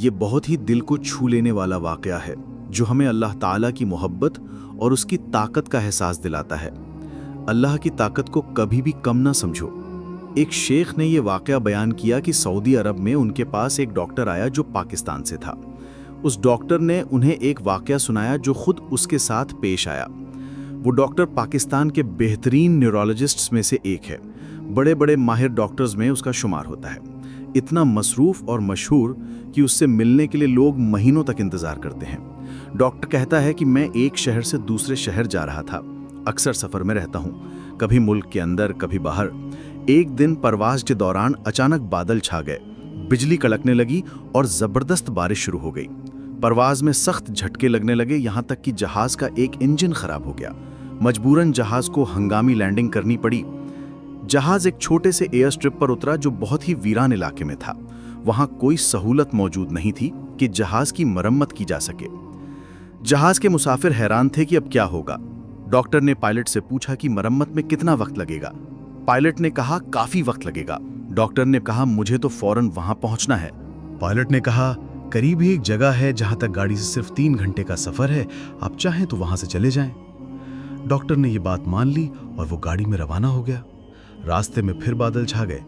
یہ بہت ہی دل کو چھو لینے والا واقعہ ہے جو ہمیں اللہ تعالیٰ کی محبت اور اس کی طاقت کا احساس دلاتا ہے۔ اللہ کی طاقت کو کبھی بھی کم نہ سمجھو۔ ایک شیخ نے یہ واقعہ بیان کیا کہ سعودی عرب میں ان کے پاس ایک ڈاکٹر آیا جو پاکستان سے تھا۔ اس ڈاکٹر نے انہیں ایک واقعہ سنایا جو خود اس کے ساتھ پیش آیا۔ وہ ڈاکٹر پاکستان کے بہترین نیورولوجسٹس میں سے ایک ہے، بڑے بڑے ماہر ڈاکٹرز میں اس کا شمار ہوتا ہے، اتنا مصروف اور مشہور کہ اس سے ملنے کے لیے لوگ مہینوں تک انتظار کرتے ہیں۔ ڈاکٹر کہتا ہے کہ میں ایک شہر سے دوسرے شہر جا رہا تھا، اکثر سفر میں رہتا ہوں، کبھی ملک کے اندر کبھی باہر۔ ایک دن پرواز کے دوران اچانک بادل چھا گئے، بجلی کڑکنے لگی اور زبردست بارش شروع ہو گئی۔ پرواز میں سخت جھٹکے لگنے لگے، یہاں تک کہ جہاز کا ایک انجن خراب ہو گیا۔ مجبوراً جہاز کو ہنگامی لینڈنگ کرنی پڑی۔ جہاز ایک چھوٹے سے ایئر سٹرپ پر اترا جو بہت ہی ویران علاقے میں تھا۔ وہاں کوئی سہولت موجود نہیں تھی کہ جہاز کی مرمت کی جا سکے۔ جہاز کے مسافر حیران تھے کہ اب کیا ہوگا۔ ڈاکٹر نے پائلٹ سے پوچھا کہ مرمت میں کتنا وقت لگے گا۔ پائلٹ نے کہا کافی وقت لگے گا۔ ڈاکٹر نے کہا مجھے تو فوراً وہاں پہنچنا ہے۔ پائلٹ نے کہا قریب ہی ایک جگہ ہے جہاں تک گاڑی سے صرف 3 گھنٹے کا سفر ہے، آپ چاہیں تو وہاں سے چلے جائیں۔ ڈاکٹر نے یہ بات مان لی اور وہ گاڑی میں روانہ ہو گیا۔ راستے میں پھر بادل چھا گئے،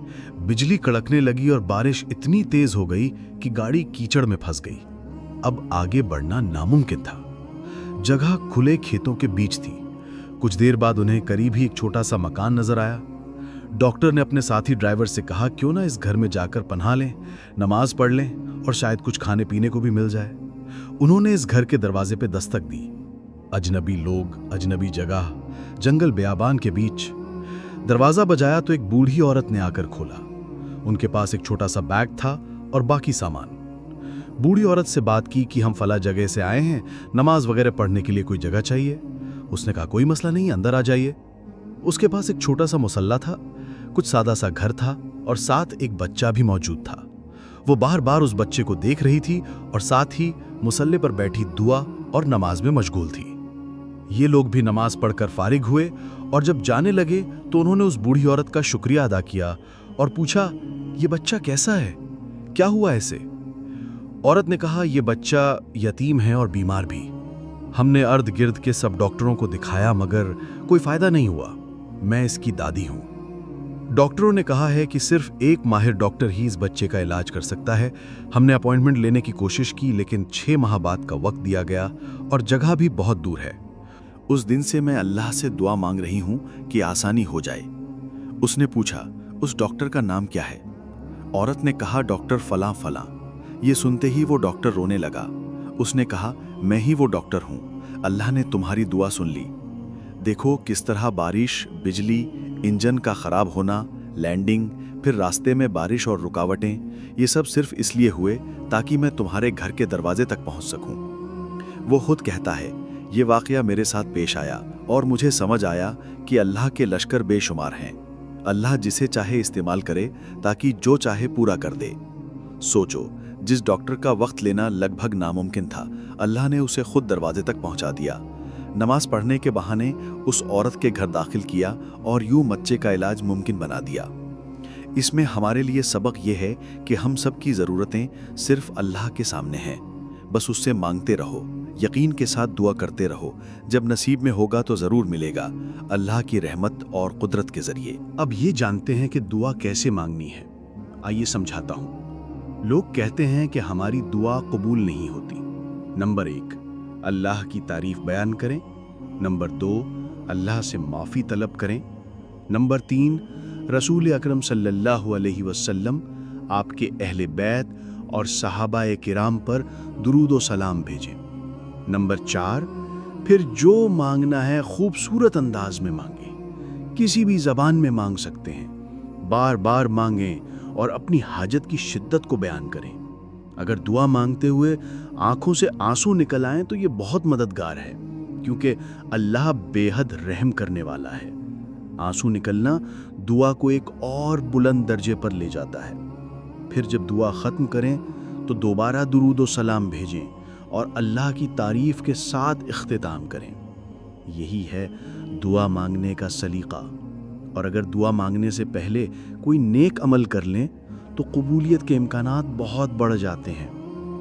بجلی کڑکنے لگی اور بارش اتنی تیز ہو گئی کہ گاڑی کیچڑ میں پھنس گئی۔ اب آگے بڑھنا ناممکن تھا۔ جگہ کھلے کھیتوں کے بیچ تھی۔ کچھ دیر بعد انہیں قریب ہی ایک چھوٹا سا مکان نظر آیا۔ ڈاکٹر نے اپنے ساتھی ڈرائیور سے کہا کیوں نہ اس گھر میں جا کر پناہ لیں، نماز پڑھ لیں اور شاید کچھ کھانے پینے کو بھی مل جائے۔ انہوں نے اس گھر کے دروازے پہ دستک دی۔ اجنبی لوگ، اجنبی جگہ، جنگل بیابان کے بیچ۔ دروازہ بجایا تو ایک بوڑھی عورت نے آ کر کھولا۔ ان کے پاس ایک چھوٹا سا بیگ تھا اور باقی سامان۔ بوڑھی عورت سے بات کی کہ ہم فلاں جگہ سے آئے ہیں، نماز وغیرہ پڑھنے کے لیے کوئی جگہ چاہیے۔ اس نے کہا کوئی مسئلہ نہیں، اندر آ جائیے۔ اس کے پاس ایک چھوٹا سا مصلی تھا، کچھ سادہ سا گھر تھا اور ساتھ ایک بچہ بھی موجود تھا۔ وہ بار بار اس بچے کو دیکھ رہی تھی اور ساتھ ہی مصلی پر بیٹھی دعا اور نماز میں مشغول تھی۔ یہ لوگ بھی نماز پڑھ کر فارغ ہوئے اور جب جانے لگے تو انہوں نے اس بوڑھی عورت کا شکریہ ادا کیا اور پوچھا یہ بچہ کیسا ہے، کیا ہوا اسے؟ عورت نے کہا یہ بچہ یتیم ہے اور بیمار بھی۔ ہم نے ارد گرد کے سب ڈاکٹروں کو دکھایا مگر کوئی فائدہ نہیں ہوا، میں اس کی دادی ہوں۔ ڈاکٹروں نے کہا ہے کہ صرف ایک ماہر ڈاکٹر ہی اس بچے کا علاج کر سکتا ہے۔ ہم نے اپائنٹمنٹ لینے کی کوشش کی لیکن 6 ماہ بعد کا وقت دیا گیا اور جگہ بھی بہت دور ہے۔ اس دن سے میں اللہ سے دعا مانگ رہی ہوں کہ آسانی ہو جائے۔ اس نے پوچھا اس ڈاکٹر کا نام کیا ہے؟ عورت نے کہا ڈاکٹر فلاں فلاں۔ یہ سنتے ہی وہ ڈاکٹر رونے لگا۔ اس نے کہا میں ہی وہ ڈاکٹر ہوں، اللہ نے تمہاری دعا سن لی۔ دیکھو کس طرح بارش، بجلی، انجن کا خراب ہونا، لینڈنگ، پھر راستے میں بارش اور رکاوٹیں، یہ سب صرف اس لیے ہوئے تاکہ میں تمہارے گھر کے دروازے تک پہنچ سکوں۔ وہ خود کہتا ہے یہ واقعہ میرے ساتھ پیش آیا اور مجھے سمجھ آیا کہ اللہ کے لشکر بے شمار ہیں، اللہ جسے چاہے استعمال کرے تاکہ جو چاہے پورا کر دے۔ سوچو جس ڈاکٹر کا وقت لینا لگ بھگ ناممکن تھا، اللہ نے اسے خود دروازے تک پہنچا دیا۔ نماز پڑھنے کے بہانے اس عورت کے گھر داخل کیا اور یوں بچے کا علاج ممکن بنا دیا۔ اس میں ہمارے لیے سبق یہ ہے کہ ہم سب کی ضرورتیں صرف اللہ کے سامنے ہیں، بس اس سے مانگتے رہو، یقین کے ساتھ دعا کرتے رہو، جب نصیب میں ہوگا تو ضرور ملے گا، اللہ کی رحمت اور قدرت کے ذریعے۔ اب یہ جانتے ہیں کہ دعا کیسے مانگنی ہے، آئیے سمجھاتا ہوں۔ لوگ کہتے ہیں کہ ہماری دعا قبول نہیں ہوتی۔ نمبر 1، اللہ کی تعریف بیان کریں۔ نمبر 2، اللہ سے معافی طلب کریں۔ نمبر 3، رسول اکرم صلی اللہ علیہ وسلم، آپ کے اہل بیت اور صحابہ کرام پر درود و سلام بھیجیں۔ نمبر 4، پھر جو مانگنا ہے خوبصورت انداز میں مانگیں، کسی بھی زبان میں مانگ سکتے ہیں، بار بار مانگیں اور اپنی حاجت کی شدت کو بیان کریں۔ اگر دعا مانگتے ہوئے آنکھوں سے آنسو نکل آئیں تو یہ بہت مددگار ہے، کیونکہ اللہ بے حد رحم کرنے والا ہے۔ آنسو نکلنا دعا کو ایک اور بلند درجے پر لے جاتا ہے۔ پھر جب دعا ختم کریں تو دوبارہ درود و سلام بھیجیں اور اللہ کی تعریف کے ساتھ اختتام کریں۔ یہی ہے دعا مانگنے کا سلیقہ۔ اور اگر دعا مانگنے سے پہلے کوئی نیک عمل کر لیں تو قبولیت کے امکانات بہت بڑھ جاتے ہیں۔